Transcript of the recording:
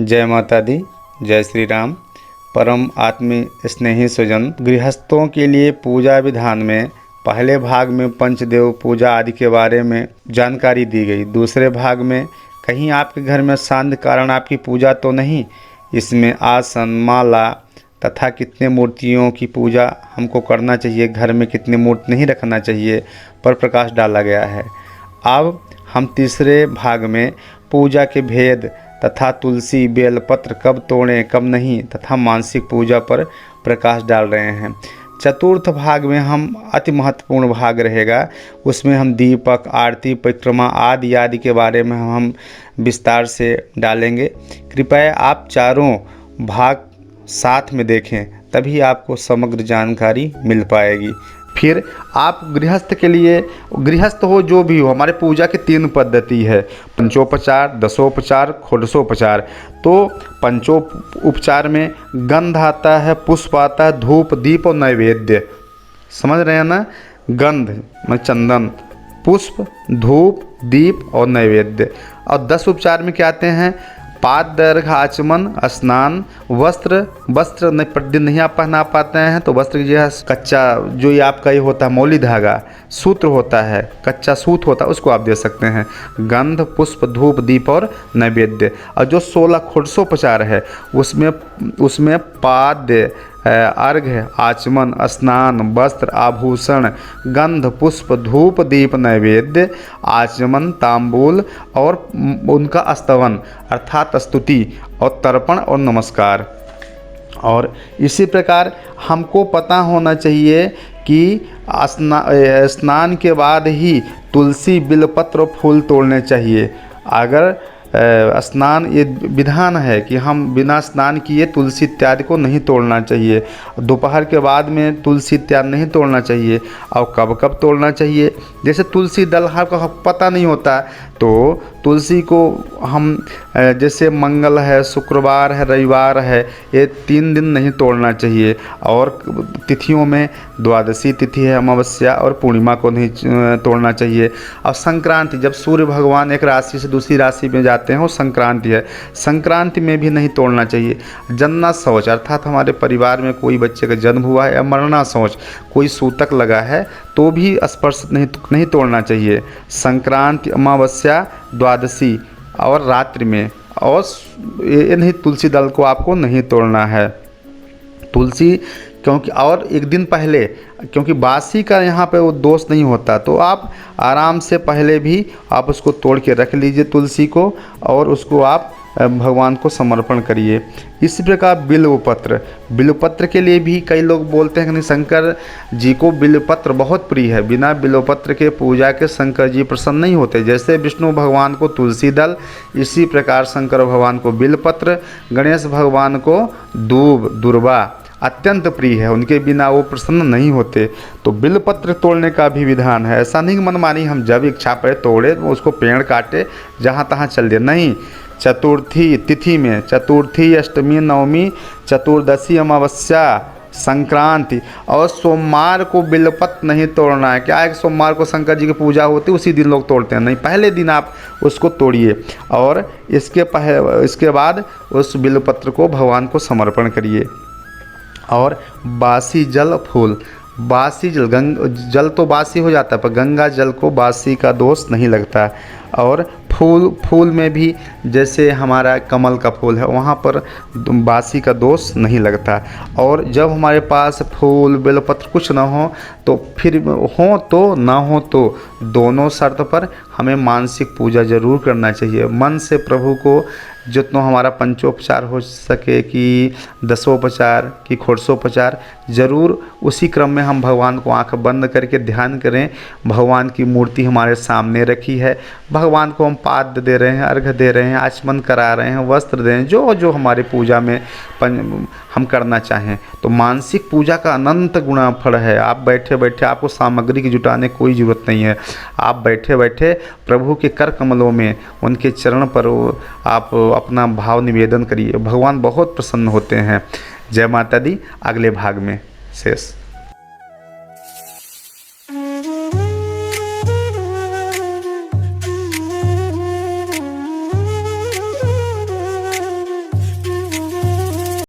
जय माता दी, जय श्री राम। परम आत्मी स्नेही स्वजन, गृहस्थों के लिए पूजा विधान में पहले भाग में पंचदेव पूजा आदि के बारे में जानकारी दी गई। दूसरे भाग में कहीं आपके घर में शांत कारण आपकी पूजा तो नहीं, इसमें आसन, माला तथा कितने मूर्तियों की पूजा हमको करना चाहिए, घर में कितने मूर्ति नहीं रखना चाहिए पर प्रकाश डाला गया है। अब हम तीसरे भाग में पूजा के भेद तथा तुलसी बेलपत्र कब तोड़ें कब नहीं तथा मानसिक पूजा पर प्रकाश डाल रहे हैं। चतुर्थ भाग में हम अति महत्वपूर्ण भाग रहेगा, उसमें हम दीपक, आरती, परिक्रमा आदि के बारे में हम विस्तार से डालेंगे। कृपया आप चारों भाग साथ में देखें, तभी आपको समग्र जानकारी मिल पाएगी। फिर आप गृहस्थ के लिए, गृहस्थ हो जो भी हो, हमारे पूजा की 3 पद्धति है, पंचोपचार, दसोपचार, षोडशोपचार। तो पंचोपचार में गंध आता है, पुष्प आता है, धूप, दीप और नैवेद्य। समझ रहे हैं ना? गंध में चंदन, पुष्प, धूप, दीप और नैवेद्य। और 10 उपचार में क्या आते हैं? पाद, अर्घ, आचमन, स्नान, वस्त्र प्रतिदिन नहीं आप पहना पाते हैं तो वस्त्र जो है कच्चा, जो ये आपका ये होता है मौली धागा, सूत्र होता है, कच्चा सूत होता है, उसको आप दे सकते हैं। गंध, पुष्प, धूप, दीप और नैवेद्य। और जो 16 षोडशोपचार है उसमें पाद, अर्घ्य, आचमन, स्नान, वस्त्र, आभूषण, गंध, पुष्प, धूप, दीप, नैवेद्य, आचमन, तांबूल और उनका स्तवन अर्थात स्तुति और तर्पण और नमस्कार। और इसी प्रकार हमको पता होना चाहिए कि स्नान के बाद ही तुलसी, बिलपत्र, फूल तोड़ने चाहिए। अगर स्नान, ये विधान है कि हम बिना स्नान किए तुलसी इत्यादि को नहीं तोड़ना चाहिए। दोपहर के बाद में तुलसी इत्यादि नहीं तोड़ना चाहिए। और कब कब तोड़ना चाहिए? जैसे तुलसी दल का पता नहीं होता तो तुलसी को हम जैसे मंगल है, शुक्रवार है, रविवार है, ये 3 दिन नहीं तोड़ना चाहिए। और तिथियों में द्वादशी तिथि है, अमावस्या और पूर्णिमा को नहीं तोड़ना चाहिए। और संक्रांति, जब सूर्य भगवान एक राशि से दूसरी राशि में जाते हैं, वो संक्रांति है, संक्रांति में भी नहीं तोड़ना चाहिए। जन्ना शौच अर्थात हमारे परिवार में कोई बच्चे का जन्म हुआ है या मरना शौच, कोई सूतक लगा है तो भी स्पर्श नहीं तोड़ना चाहिए। संक्रांति, अमावस्या, द्वादशी और रात्रि में, और ये नहीं, तुलसी दल को आपको नहीं तोड़ना है। तुलसी क्योंकि और एक दिन पहले, क्योंकि बासी का यहाँ पे वो दोष नहीं होता, तो आप आराम से पहले भी आप उसको तोड़ के रख लीजिए तुलसी को, और उसको आप भगवान को समर्पण करिए। इसी प्रकार बिल्वपत्र के लिए भी कई लोग बोलते हैं कि नहीं, शंकर जी को बिल्वपत्र बहुत प्रिय है, बिना बिल्वपत्र के पूजा के शंकर जी प्रसन्न नहीं होते। जैसे विष्णु भगवान को तुलसी दल, इसी प्रकार शंकर भगवान को बिल्वपत्र, गणेश भगवान को दूब, दुर्वा अत्यंत प्रिय है, उनके बिना वो प्रसन्न नहीं होते। तो बिल्वपत्र तोड़ने का भी विधान है। ऐसा नहीं मनमानी हम जब इच्छा पड़े तोड़े, उसको पेड़ काटे जहाँ तहाँ चल दे, नहीं। चतुर्थी तिथि में, चतुर्थी, अष्टमी, नवमी, चतुर्दशी, अमावस्या, संक्रांति और सोमवार को बिल्वपत्र नहीं तोड़ना है। क्या है कि सोमवार को शंकर जी की पूजा होती है, उसी दिन लोग तोड़ते हैं, नहीं, पहले दिन आप उसको तोड़िए और इसके बाद उस बिल्वपत्र को भगवान को समर्पण करिए। और बासी जल, फूल, बासी जल, जल तो बासी हो जाता है पर गंगा जल को बासी का दोष नहीं लगता। और फूल में भी जैसे हमारा कमल का फूल है, वहाँ पर बासी का दोष नहीं लगता। और जब हमारे पास फूल, बेलपत्र कुछ ना हो तो फिर हो तो ना हो तो दोनों शर्त पर हमें मानसिक पूजा जरूर करना चाहिए। मन से प्रभु को जितना हमारा पंचोपचार हो सके कि दसोपचार कि षोडशोपचार, ज़रूर उसी क्रम में हम भगवान को आंख बंद करके ध्यान करें। भगवान की मूर्ति हमारे सामने रखी है, भगवान को हम पाद दे रहे हैं, अर्घ दे रहे हैं, आचमन करा रहे हैं, वस्त्र दे रहे हैं, जो हमारे पूजा में हम करना चाहें। तो मानसिक पूजा का अनंत गुणा फल है। आप बैठे बैठे, आपको सामग्री की जुटाने कोई ज़रूरत नहीं है। आप बैठे बैठे प्रभु के कर कमलों में, उनके चरण पर आप अपना भाव निवेदन करिए, भगवान बहुत प्रसन्न होते हैं। जय माता दी। अगले भाग में शेष।